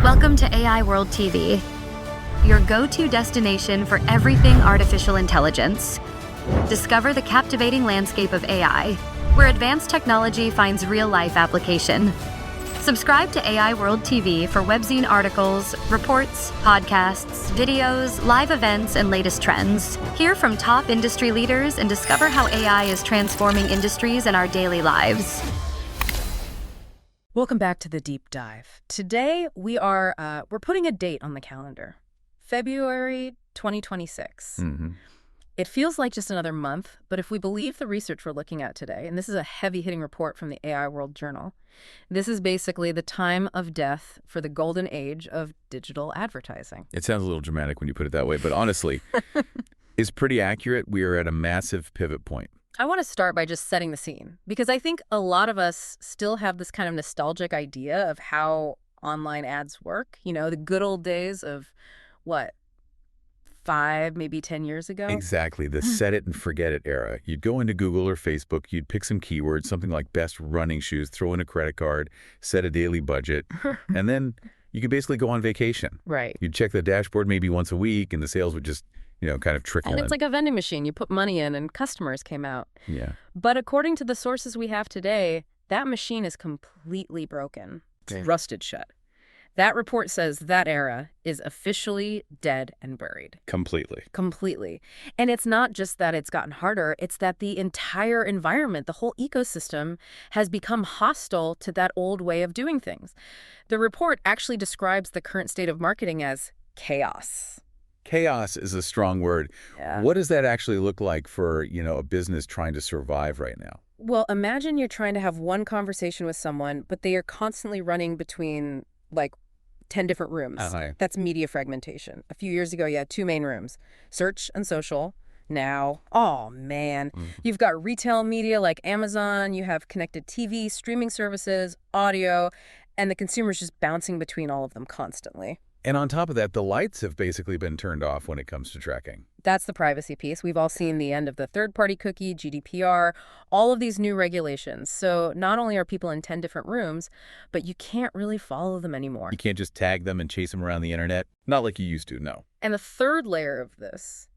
Welcome to AI World TV, your go-to destination for everything artificial intelligence. Discover the captivating landscape of AI, where advanced technology finds real-life application. Subscribe to AI World TV for webzine articles, reports, podcasts, videos, live events, and latest trends. Hear from top industry leaders and discover how AI is transforming industries and our daily lives. Welcome back to the deep dive. Today we're putting a date on the calendar. February 2026. It feels like just another month, but if we believe the research we're looking at today, and this is a heavy-hitting report from the AI World Journal, this is basically the time of death for the golden age of digital advertising. It sounds a little dramatic when you put it that way, but honestly, it's pretty accurate. We are at a massive pivot point. I want to start by just setting the scene, because I think a lot of us still have this kind of nostalgic idea of how online ads work. You know, the good old days of, 5, maybe 10 years ago? Exactly, the set it and forget it era. You'd go into Google or Facebook, you'd pick some keywords, something like best running shoes, throw in a credit card, set a daily budget, and then you could basically go on vacation. Right. You'd check the dashboard maybe once a week, and the sales would just kind of trickle in. And it's like a vending machine. You put money in and customers came out. Yeah. But according to the sources we have today, that machine is completely broken. It's rusted shut. That report says that era is officially dead and buried. Completely. And it's not just that it's gotten harder, it's that the entire environment, the whole ecosystem, has become hostile to that old way of doing things. The report actually describes the current state of marketing as chaos. Chaos is a strong word. Yeah. What does that actually look like for, a business trying to survive right now? Well, imagine you're trying to have one conversation with someone, but they are constantly running between, 10 different rooms. That's media fragmentation. A few years ago, you had 2 main rooms, search and social. Now, you've got retail media like Amazon, you have connected TV, streaming services, audio, and the consumer's just bouncing between all of them constantly. And on top of that, the lights have basically been turned off when it comes to tracking. That's the privacy piece. We've all seen the end of the third-party cookie, GDPR, all of these new regulations. So not only are people in 10 different rooms, but you can't really follow them anymore. You can't just tag them and chase them around the internet. Not like you used to, no. And the third layer of this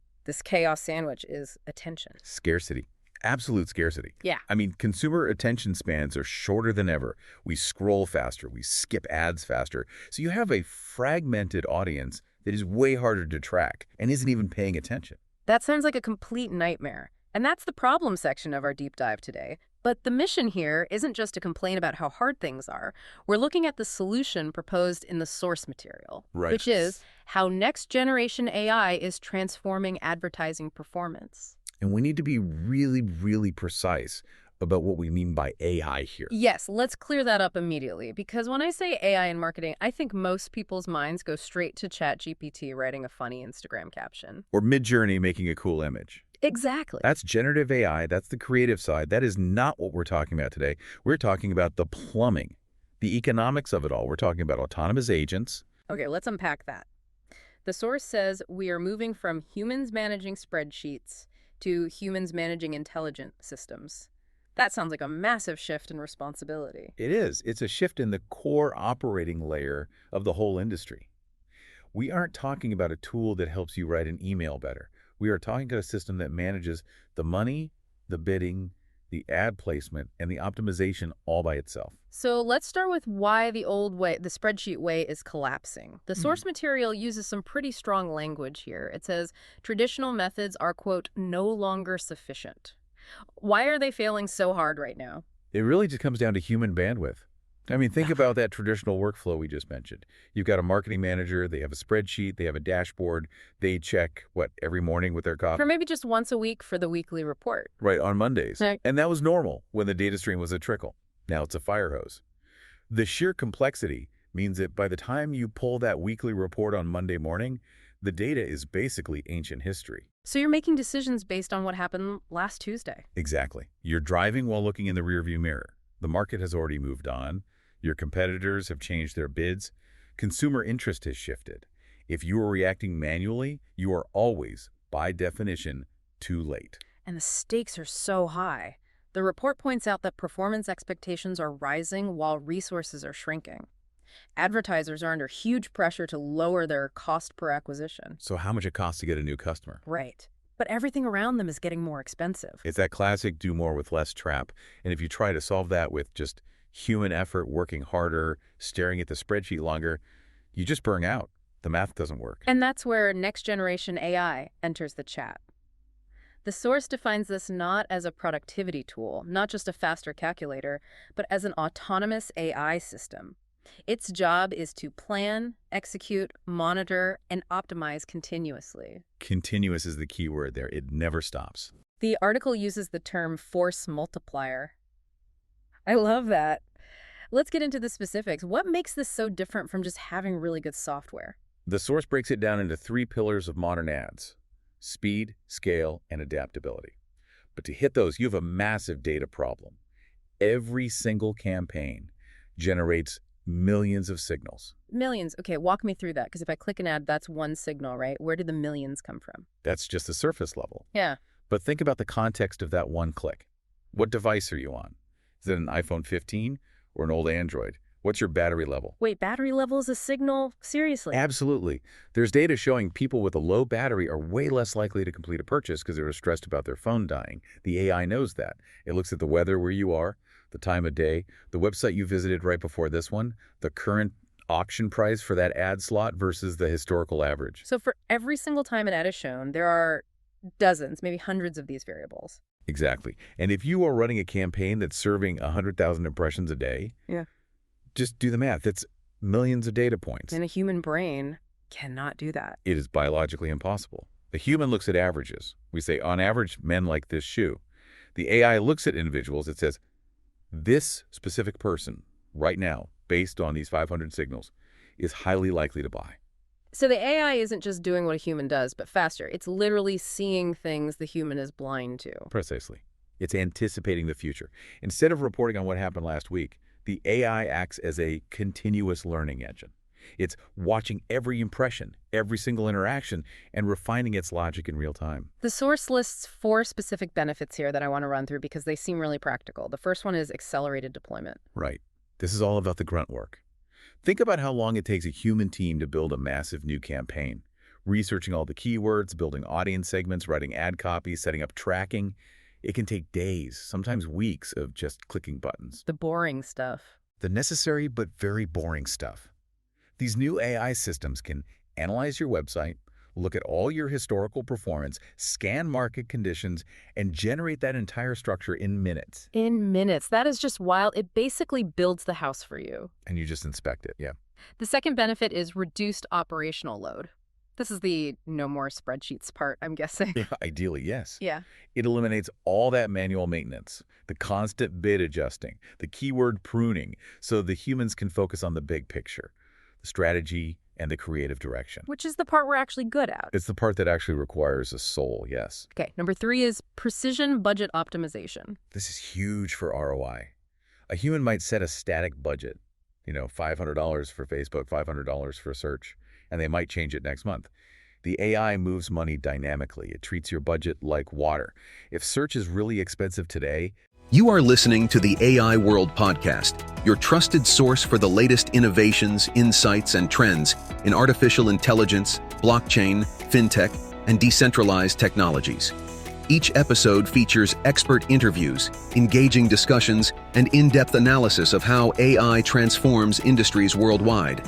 chaos sandwich is attention. Scarcity. Absolute scarcity. Yeah. I mean, consumer attention spans are shorter than ever. We scroll faster. We skip ads faster. So you have a fragmented audience that is way harder to track and isn't even paying attention. That sounds like a complete nightmare. And that's the problem section of our deep dive today. But the mission here isn't just to complain about how hard things are. We're looking at the solution proposed in the source material, which is how next-generation AI is transforming advertising performance. And we need to be really, really precise about what we mean by AI here. Yes, let's clear that up immediately, because when I say AI in marketing, I think most people's minds go straight to ChatGPT writing a funny Instagram caption. Or Midjourney making a cool image. Exactly. That's generative AI. That's the creative side. That is not what we're talking about today. We're talking about the plumbing, the economics of it all. We're talking about autonomous agents. Okay, let's unpack that. The source says we are moving from humans managing spreadsheets to humans managing intelligent systems. That sounds like a massive shift in responsibility. It is. It's a shift in the core operating layer of the whole industry. We aren't talking about a tool that helps you write an email better. We are talking about a system that manages the money, the bidding, the ad placement, and the optimization all by itself. So let's start with why the old way, the spreadsheet way, is collapsing. The source material uses some pretty strong language here. It says traditional methods are, quote, no longer sufficient. Why are they failing so hard right now? It really just comes down to human bandwidth. I mean, think about that traditional workflow we just mentioned. You've got a marketing manager, they have a spreadsheet, they have a dashboard, they check, every morning with their coffee? Or maybe just once a week for the weekly report. Right, on Mondays. Right. And that was normal when the data stream was a trickle. Now it's a fire hose. The sheer complexity means that by the time you pull that weekly report on Monday morning, the data is basically ancient history. So you're making decisions based on what happened last Tuesday. Exactly. You're driving while looking in the rearview mirror. The market has already moved on. Your competitors have changed their bids. Consumer interest has shifted. If you are reacting manually, you are always, by definition, too late. And the stakes are so high. The report points out that performance expectations are rising while resources are shrinking. Advertisers are under huge pressure to lower their cost per acquisition. So how much it costs to get a new customer? Right. But everything around them is getting more expensive. It's that classic do more with less trap. And if you try to solve that with just human effort, working harder, staring at the spreadsheet longer, you just burn out. The math doesn't work. And that's where next-generation AI enters the chat. The source defines this not as a productivity tool, not just a faster calculator, but as an autonomous AI system. Its job is to plan, execute, monitor, and optimize continuously. Continuous is the key word there. It never stops. The article uses the term force multiplier. I love that. Let's get into the specifics. What makes this so different from just having really good software? The source breaks it down into 3 pillars of modern ads: speed, scale, and adaptability. But to hit those, you have a massive data problem. Every single campaign generates millions of signals. Millions. Okay, walk me through that, because if I click an ad, that's one signal, right? Where do the millions come from? That's just the surface level. Yeah. But think about the context of that one click. What device are you on? Is it an iPhone 15 or an old Android? What's your battery level? Wait, battery level is a signal? Seriously? Absolutely. There's data showing people with a low battery are way less likely to complete a purchase because they're stressed about their phone dying. The AI knows that. It looks at the weather where you are, the time of day, the website you visited right before this one, the current auction price for that ad slot versus the historical average. So for every single time an ad is shown, there are dozens, maybe hundreds of these variables. Exactly. And if you are running a campaign that's serving 100,000 impressions a day, yeah, just do the math. That's millions of data points. And a human brain cannot do that. It is biologically impossible. The human looks at averages. We say, on average, men like this shoe. The AI looks at individuals. It says, this specific person right now, based on these 500 signals, is highly likely to buy. So the AI isn't just doing what a human does, but faster. It's literally seeing things the human is blind to. Precisely. It's anticipating the future. Instead of reporting on what happened last week, the AI acts as a continuous learning engine. It's watching every impression, every single interaction, and refining its logic in real time. The source lists 4 specific benefits here that I want to run through because they seem really practical. The first one is accelerated deployment. Right. This is all about the grunt work. Think about how long it takes a human team to build a massive new campaign. Researching all the keywords, building audience segments, writing ad copy, setting up tracking. It can take days, sometimes weeks, of just clicking buttons. The boring stuff. The necessary but very boring stuff. These new AI systems can analyze your website, look at all your historical performance, scan market conditions, and generate that entire structure in minutes. In minutes. That is just wild. It basically builds the house for you. And you just inspect it, yeah. The second benefit is reduced operational load. This is the no more spreadsheets part, I'm guessing. Yeah, ideally, yes. Yeah. It eliminates all that manual maintenance, the constant bid adjusting, the keyword pruning, so the humans can focus on the big picture, the strategy, and the creative direction. Which is the part we're actually good at. It's the part that actually requires a soul, yes. Okay, number 3 is precision budget optimization. This is huge for ROI. A human might set a static budget, $500 for Facebook, $500 for search, and they might change it next month. The AI moves money dynamically. It treats your budget like water. If search is really expensive today, You are listening to the AI World Podcast, your trusted source for the latest innovations, insights, and trends in artificial intelligence, blockchain, fintech, and decentralized technologies. Each episode features expert interviews, engaging discussions, and in-depth analysis of how AI transforms industries worldwide.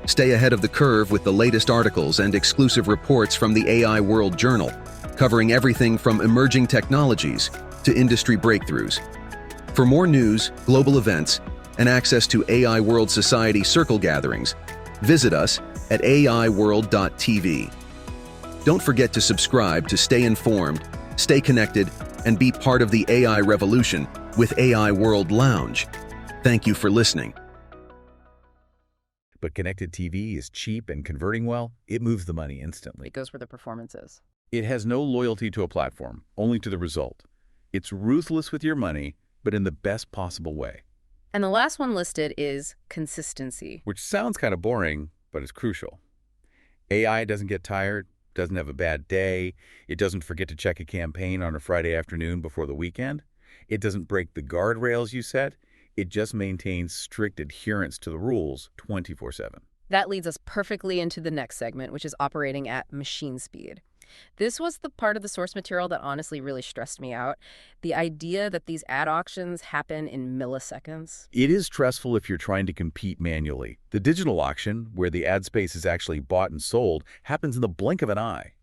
Stay ahead of the curve with the latest articles and exclusive reports from the AI World Journal, covering everything from emerging technologies to industry breakthroughs. For more news, global events, and access to AI World Society circle gatherings, visit us at aiworld.tv. Don't forget to subscribe to stay informed, stay connected, and be part of the AI revolution with AI World Lounge. Thank you for listening. but connected TV is cheap and converting well, it moves the money instantly. It goes where the performance is. It has no loyalty to a platform, only to the result. It's ruthless with your money, but in the best possible way. And the last one listed is consistency. Which sounds kind of boring, but it's crucial. AI doesn't get tired, doesn't have a bad day. It doesn't forget to check a campaign on a Friday afternoon before the weekend. It doesn't break the guardrails you set. It just maintains strict adherence to the rules 24/7. That leads us perfectly into the next segment, which is operating at machine speed. This was the part of the source material that honestly really stressed me out. The idea that these ad auctions happen in milliseconds. It is stressful if you're trying to compete manually. The digital auction, where the ad space is actually bought and sold, happens in the blink of an eye.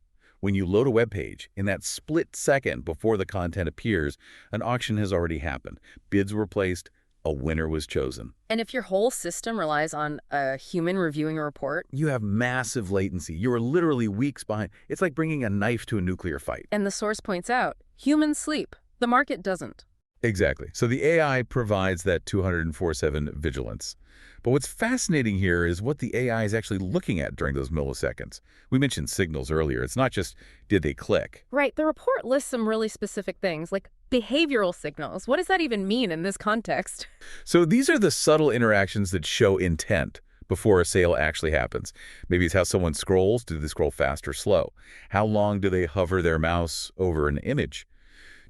When you load a web page, in that split second before the content appears, an auction has already happened. Bids were placed, a winner was chosen. And if your whole system relies on a human reviewing a report, You have massive latency. You are literally weeks behind. It's like bringing a knife to a nuclear fight. and the source points out, humans sleep, the market doesn't. Exactly. So the AI provides that 204/7 vigilance. But what's fascinating here is what the AI is actually looking at during those milliseconds. We mentioned signals earlier. It's not just, did they click? Right, the report lists some really specific things, like behavioral signals. What does that even mean in this context? So these are the subtle interactions that show intent before a sale actually happens. Maybe it's how someone scrolls. Do they scroll fast or slow? How long do they hover their mouse over an image?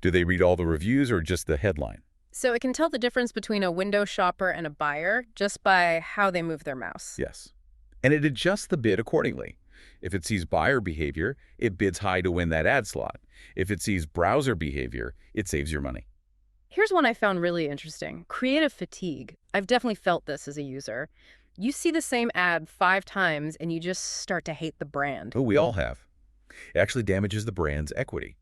Do they read all the reviews or just the headline? So it can tell the difference between a window shopper and a buyer just by how they move their mouse. Yes. And it adjusts the bid accordingly. If it sees buyer behavior, it bids high to win that ad slot. If it sees browser behavior, it saves your money. Here's one I found really interesting. Creative fatigue. I've definitely felt this as a user. You see the same ad 5 times and you just start to hate the brand. Oh, we all have. It actually damages the brand's equity.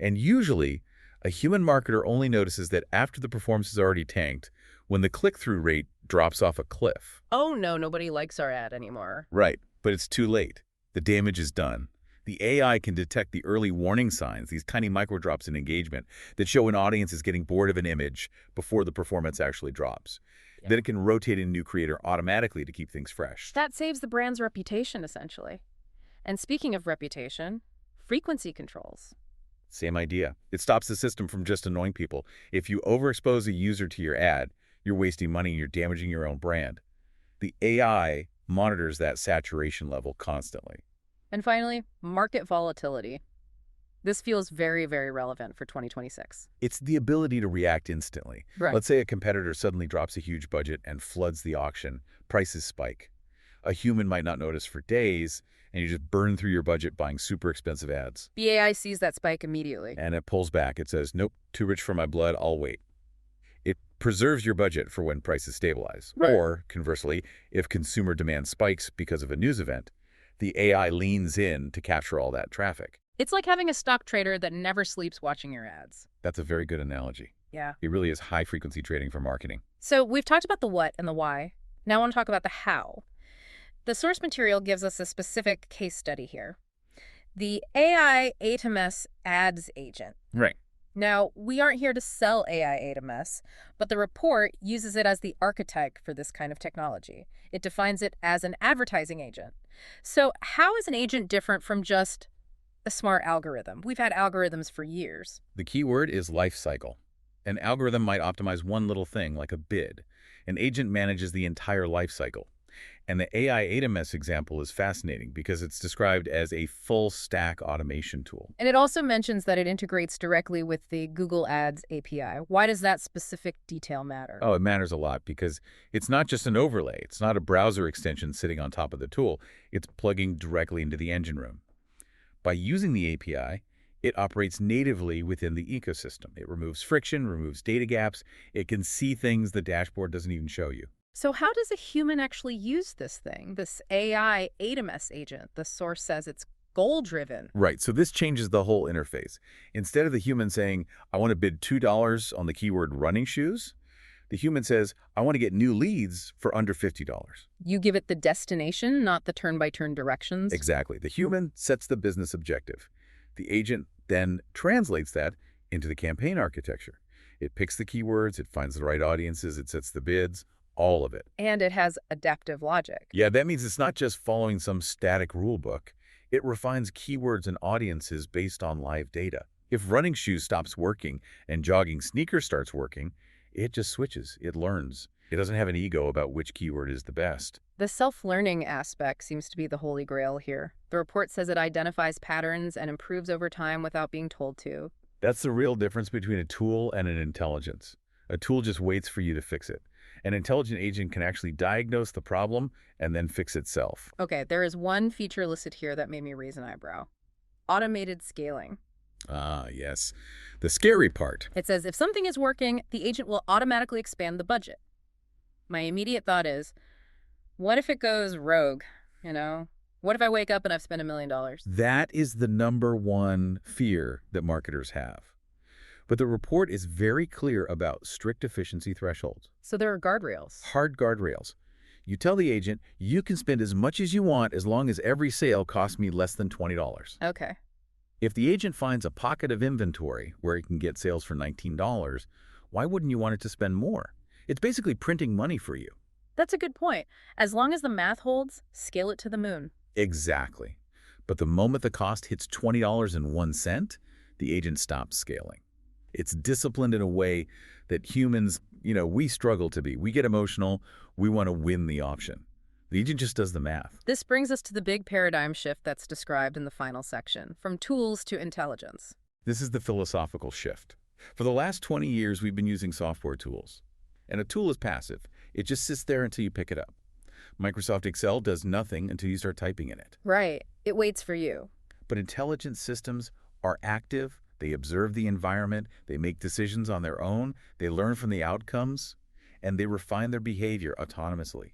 And usually, a human marketer only notices that after the performance is already tanked, when the click-through rate drops off a cliff. Oh no, nobody likes our ad anymore. Right, but it's too late. The damage is done. The AI can detect the early warning signs, these tiny microdrops in engagement, that show an audience is getting bored of an image before the performance actually drops. Yeah. Then it can rotate a new creator automatically to keep things fresh. That saves the brand's reputation, essentially. And speaking of reputation, frequency controls. Same idea. It stops the system from just annoying people. If you overexpose a user to your ad, you're wasting money and you're damaging your own brand. The AI monitors that saturation level constantly. And finally, market volatility. This feels very, very relevant for 2026. It's the ability to react instantly. Right. Let's say a competitor suddenly drops a huge budget and floods the auction. Prices spike. A human might not notice for days, and you just burn through your budget buying super expensive ads. The AI sees that spike immediately. And it pulls back. It says, nope, too rich for my blood, I'll wait. It preserves your budget for when prices stabilize. Right. Or, conversely, if consumer demand spikes because of a news event, the AI leans in to capture all that traffic. It's like having a stock trader that never sleeps watching your ads. That's a very good analogy. Yeah. It really is high-frequency trading for marketing. So we've talked about the what and the why. Now I want to talk about the how. The source material gives us a specific case study here. The AI A2MS ads agent. Right. Now, we aren't here to sell AI A2MS, but the report uses it as the archetype for this kind of technology. It defines it as an advertising agent. So how is an agent different from just a smart algorithm? We've had algorithms for years. The key word is life cycle. An algorithm might optimize one little thing, like a bid. An agent manages the entire life cycle. And the AI A2MS example is fascinating because it's described as a full-stack automation tool. And it also mentions that it integrates directly with the Google Ads API. Why does that specific detail matter? Oh, it matters a lot because it's not just an overlay. It's not a browser extension sitting on top of the tool. It's plugging directly into the engine room. By using the API, it operates natively within the ecosystem. It removes friction, removes data gaps. It can see things the dashboard doesn't even show you. So how does a human actually use this thing, this AI A2MS agent? The source says it's goal-driven. Right, so this changes the whole interface. Instead of the human saying, I want to bid $2 on the keyword running shoes, the human says, I want to get new leads for under $50. You give it the destination, not the turn-by-turn directions? Exactly. The human sets the business objective. The agent then translates that into the campaign architecture. It picks the keywords, it finds the right audiences, it sets the bids, all of it. And it has adaptive logic. Yeah, that means it's not just following some static rule book. It refines keywords and audiences based on live data. If running shoes stops working and jogging sneaker starts working, it just switches. It learns. It doesn't have an ego about which keyword is the best. The self-learning aspect seems to be the holy grail here. The report says it identifies patterns and improves over time without being told to. That's the real difference between a tool and an intelligence. A tool just waits for you to fix it. An intelligent agent can actually diagnose the problem and then fix itself. Okay, there is one feature listed here that made me raise an eyebrow. Automated scaling. Ah, yes. The scary part. It says if something is working, the agent will automatically expand the budget. My immediate thought is, what if it goes rogue, What if I wake up and I've spent $1 million? That is the number one fear that marketers have. But the report is very clear about strict efficiency thresholds. So there are guardrails. Hard guardrails. You tell the agent, you can spend as much as you want as long as every sale costs me less than $20. Okay. If the agent finds a pocket of inventory where it can get sales for $19, why wouldn't you want it to spend more? It's basically printing money for you. That's a good point. As long as the math holds, scale it to the moon. Exactly. But the moment the cost hits $20.01, the agent stops scaling. It's disciplined in a way that humans, we struggle to be. We get emotional. We want to win the option. The agent just does the math. This brings us to the big paradigm shift that's described in the final section, from tools to intelligence. This is the philosophical shift. For the last 20 years, we've been using software tools. And a tool is passive. It just sits there until you pick it up. Microsoft Excel does nothing until you start typing in it. Right. It waits for you. But intelligent systems are active. They observe the environment. They make decisions on their own. They learn from the outcomes. And they refine their behavior autonomously.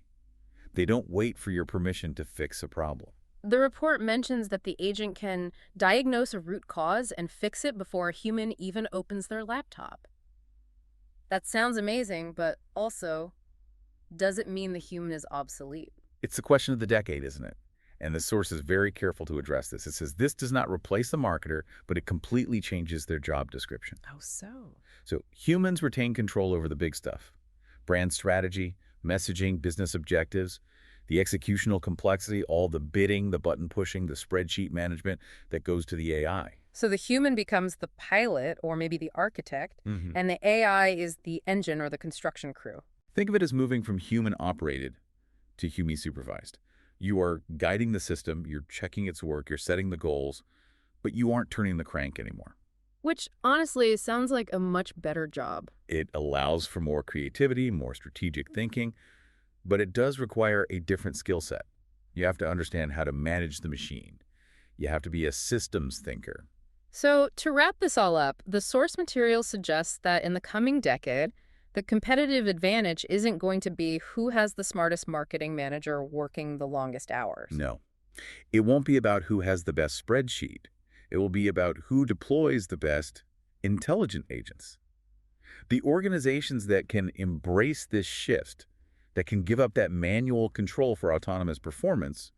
They don't wait for your permission to fix a problem. The report mentions that the agent can diagnose a root cause and fix it before a human even opens their laptop. That sounds amazing, but also, does it mean the human is obsolete? It's the question of the decade, isn't it? And the source is very careful to address this. It says this does not replace the marketer, but it completely changes their job description. How so? So humans retain control over the big stuff. Brand strategy, messaging, business objectives, the executional complexity, all the bidding, the button pushing, the spreadsheet management that goes to the AI. So the human becomes the pilot or maybe the architect, and the AI is the engine or the construction crew. Think of it as moving from human-operated to human-supervised. You are guiding the system, you're checking its work, you're setting the goals, but you aren't turning the crank anymore. Which, honestly, sounds like a much better job. It allows for more creativity, more strategic thinking, but it does require a different skill set. You have to understand how to manage the machine. You have to be a systems thinker. So, to wrap this all up, the source material suggests that in the coming decade, the competitive advantage isn't going to be who has the smartest marketing manager working the longest hours. No. It won't be about who has the best spreadsheet. It will be about who deploys the best intelligent agents. The organizations that can embrace this shift, that can give up that manual control for autonomous performance,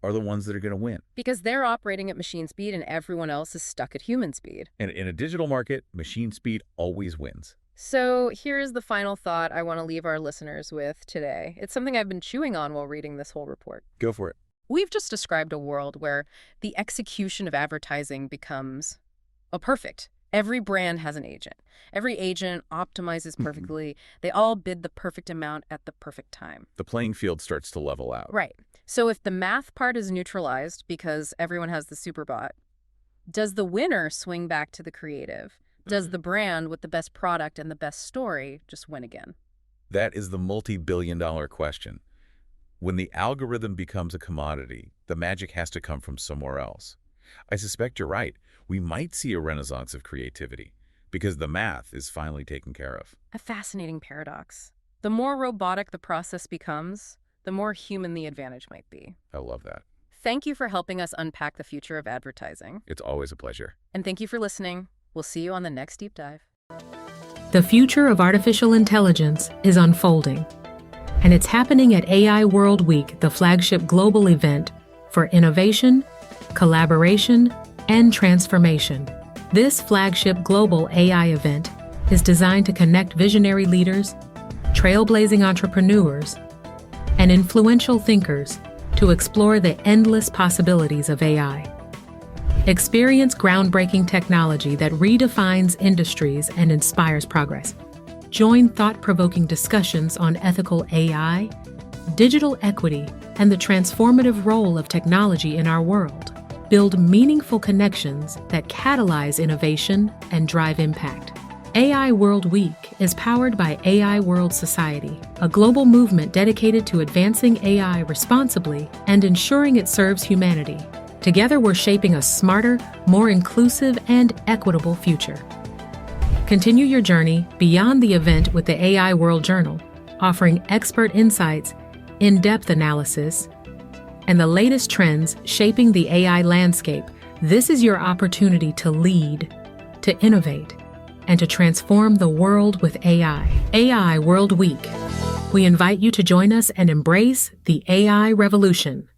are the ones that are going to win. Because they're operating at machine speed and everyone else is stuck at human speed. And in a digital market, machine speed always wins. So here's the final thought I want to leave our listeners with today. It's something I've been chewing on while reading this whole report. Go for it. We've just described a world where the execution of advertising becomes perfect. Every brand has an agent. Every agent optimizes perfectly. They all bid the perfect amount at the perfect time. The playing field starts to level out. Right. So if the math part is neutralized because everyone has the superbot, does the winner swing back to the creative? Does the brand with the best product and the best story just win again? That is the multi-billion-dollar question. When the algorithm becomes a commodity, the magic has to come from somewhere else. I suspect you're right. We might see a renaissance of creativity because the math is finally taken care of. A fascinating paradox. The more robotic the process becomes, the more human the advantage might be. I love that. Thank you for helping us unpack the future of advertising. It's always a pleasure. And thank you for listening. We'll see you on the next deep dive. The future of artificial intelligence is unfolding, and it's happening at AI World Week, the flagship global event for innovation, collaboration, and transformation. This flagship global AI event is designed to connect visionary leaders, trailblazing entrepreneurs, and influential thinkers to explore the endless possibilities of AI. Experience groundbreaking technology that redefines industries and inspires progress. Join thought-provoking discussions on ethical AI, digital equity, and the transformative role of technology in our world. Build meaningful connections that catalyze innovation and drive impact. AI World Week is powered by AI World Society, a global movement dedicated to advancing AI responsibly and ensuring it serves humanity. Together, we're shaping a smarter, more inclusive, and equitable future. Continue your journey beyond the event with the AI World Journal, offering expert insights, in-depth analysis, and the latest trends shaping the AI landscape. This is your opportunity to lead, to innovate, and to transform the world with AI. AI World Week. We invite you to join us and embrace the AI revolution.